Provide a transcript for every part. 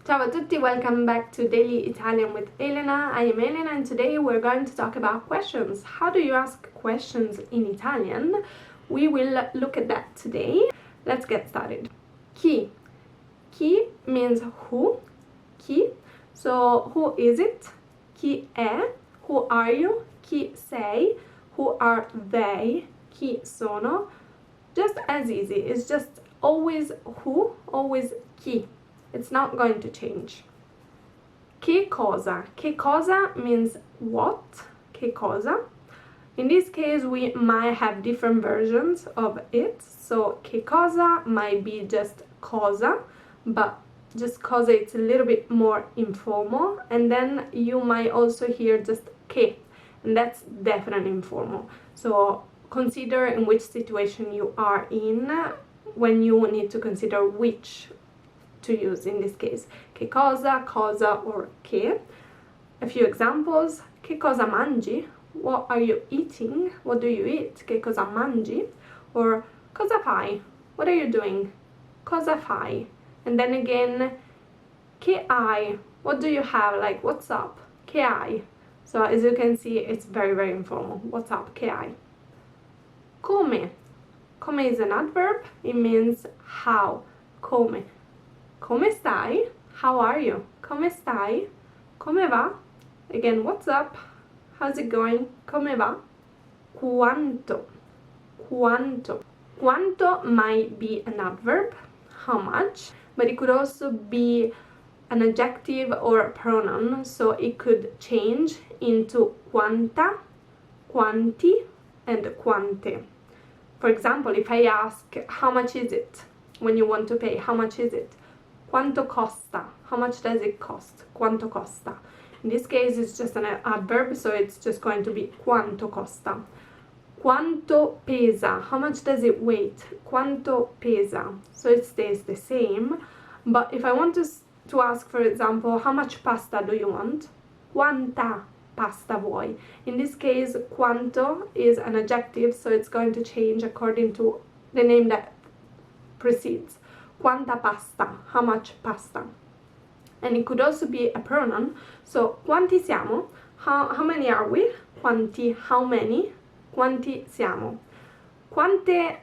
Ciao a tutti, welcome back to Daily Italian with Elena. I am Elena and today we're going to talk about questions. How do you ask questions in Italian? We will look at that today. Let's get started. Chi. Chi means who. Chi. So who is it? Chi è? Who are you? Chi sei? Who are they? Chi sono? Just as easy. It's just always who, always chi. It's not going to change. Che cosa? Che cosa means what? Che cosa? In this case, we might have different versions of it. So, che cosa might be just cosa, but just cosa it's a little bit more informal. And then you might also hear just che, and that's definitely informal. So, consider in which situation you are in when you need to consider which to use in this case. Che cosa, cosa, or che. A few examples. Che cosa mangi? What are you eating? What do you eat? Che cosa mangi? Or cosa fai? What are you doing? Cosa fai? And then again, che hai? What do you have? Like, what's up? Che hai? So as you can see, it's very, very informal. What's up? Che hai? Come. Come is an adverb. It means how. Come. Come stai? How are you? Come stai? Come va? Again, what's up? How's it going? Come va? Quanto? Quanto? Quanto might be an adverb, how much, but it could also be an adjective or a pronoun, so it could change into quanta, quanti, and quante. For example, if I ask, how much is it? When you want to pay, how much is it? Quanto costa? How much does it cost? Quanto costa? In this case, it's just an adverb, so it's just going to be quanto costa. Quanto pesa? How much does it weigh? Quanto pesa? So it stays the same. But if I want to ask, for example, how much pasta do you want? Quanta pasta vuoi? In this case, quanto is an adjective, so it's going to change according to the name that precedes. Quanta pasta? How much pasta? And it could also be a pronoun. So, quanti siamo? How many are we? Quanti, how many? Quanti siamo? Quante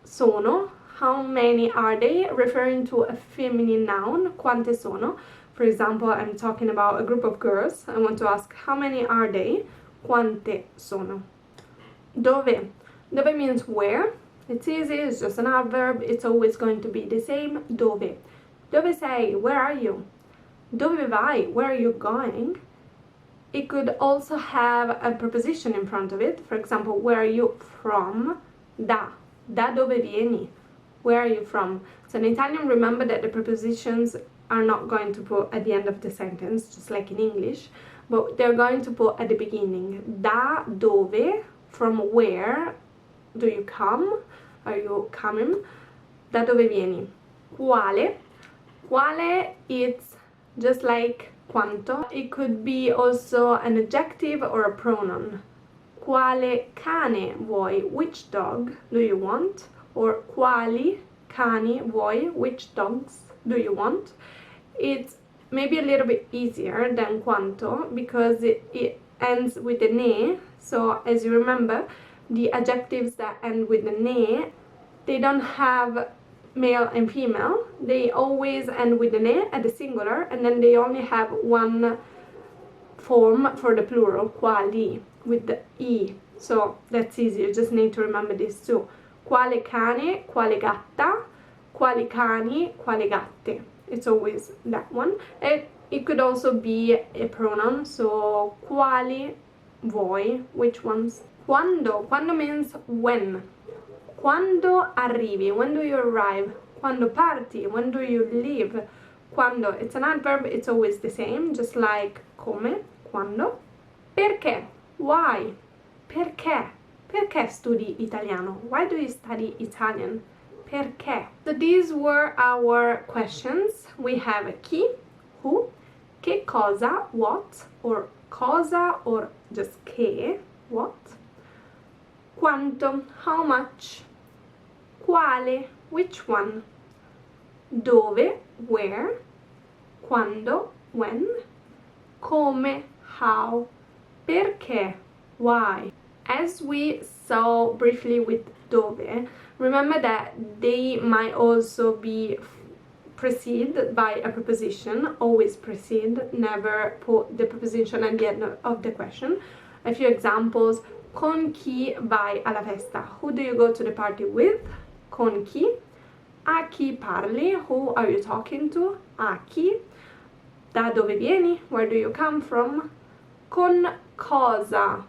sono? How many are they? Referring to a feminine noun. Quante sono? For example, I'm talking about a group of girls. I want to ask, how many are they? Quante sono? Dove? Dove means where. It's easy, it's just an adverb, it's always going to be the same. Dove? Dove sei? Where are you? Dove vai? Where are you going? It could also have a preposition in front of it. For example, where are you from? Da. Da dove vieni? Where are you from? So in Italian, remember that the prepositions are not going to put at the end of the sentence, just like in English, but they're going to put at the beginning. Da dove, from where do you come? Are you coming? Da dove vieni? Quale? Quale, it's just like quanto. It could be also an adjective or a pronoun. Quale cane vuoi? Which dog do you want? Or quali cani vuoi? Which dogs do you want? It's maybe a little bit easier than quanto because it ends with the ne. So as you remember, the adjectives that end with the ne, they don't have male and female. They always end with the ne at the singular, and then they only have one form for the plural, quali, with the i. So that's easy, you just need to remember this too. Quale cane, quale gatta, quali cani, quale gatte. It's always that one. It could also be a pronoun, so quali vuoi, which ones? Quando. Quando means when. Quando arrivi. When do you arrive? Quando parti. When do you leave? Quando. It's an adverb. It's always the same, just like come. Quando. Perché? Why? Perché? Perché studi italiano? Why do you study Italian? Perché? So these were our questions. We have chi, who, che cosa, what, or cosa, or just che, what. Quanto, how much. Quale, which one. Dove, where. quando, when, come, how, perché, why. As we saw briefly with dove, remember that they might also be preceded by a preposition, always precede, never put the preposition at the end of the question. A few examples: con chi vai alla festa? Who do you go to the party with? Con chi. A chi parli? Who are you talking to? A chi. Da dove vieni? Where do you come from? Con cosa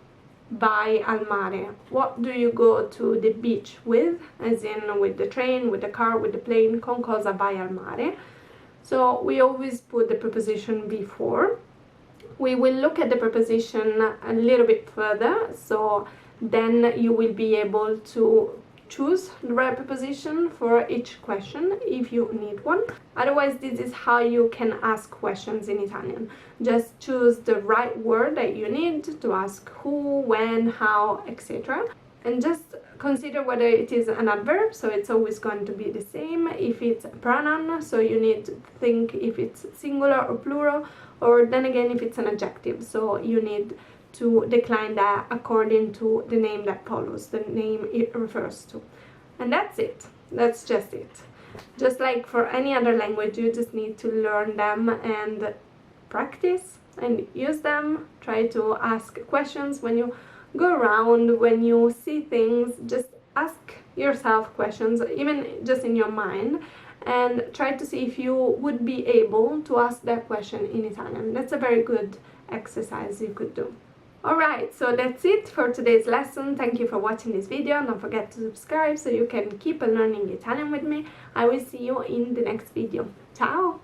vai al mare? What do you go to the beach with? As in with the train, with the car, with the plane. Con cosa vai al mare? So we always put the preposition before. We will look at the preposition a little bit further, so then you will be able to choose the right preposition for each question if you need one. Otherwise, this is how you can ask questions in Italian. Just choose the right word that you need to ask who, when, how, etc. And just consider whether it is an adverb, so it's always going to be the same. If it's a pronoun, so you need to think if it's singular or plural, or then again if it's an adjective, so you need to decline that according to the name that follows, the name it refers to. And that's it. That's just it. Just like for any other language, you just need to learn them and practice and use them. Try to ask questions when you go around, when you see things. Just ask yourself questions, even just in your mind, and try to see if you would be able to ask that question in Italian. That's a very good exercise you could do. Alright, so that's it for today's lesson. Thank you for watching this video. Don't forget to subscribe so you can keep on learning Italian with me. I will see you in the next video. Ciao!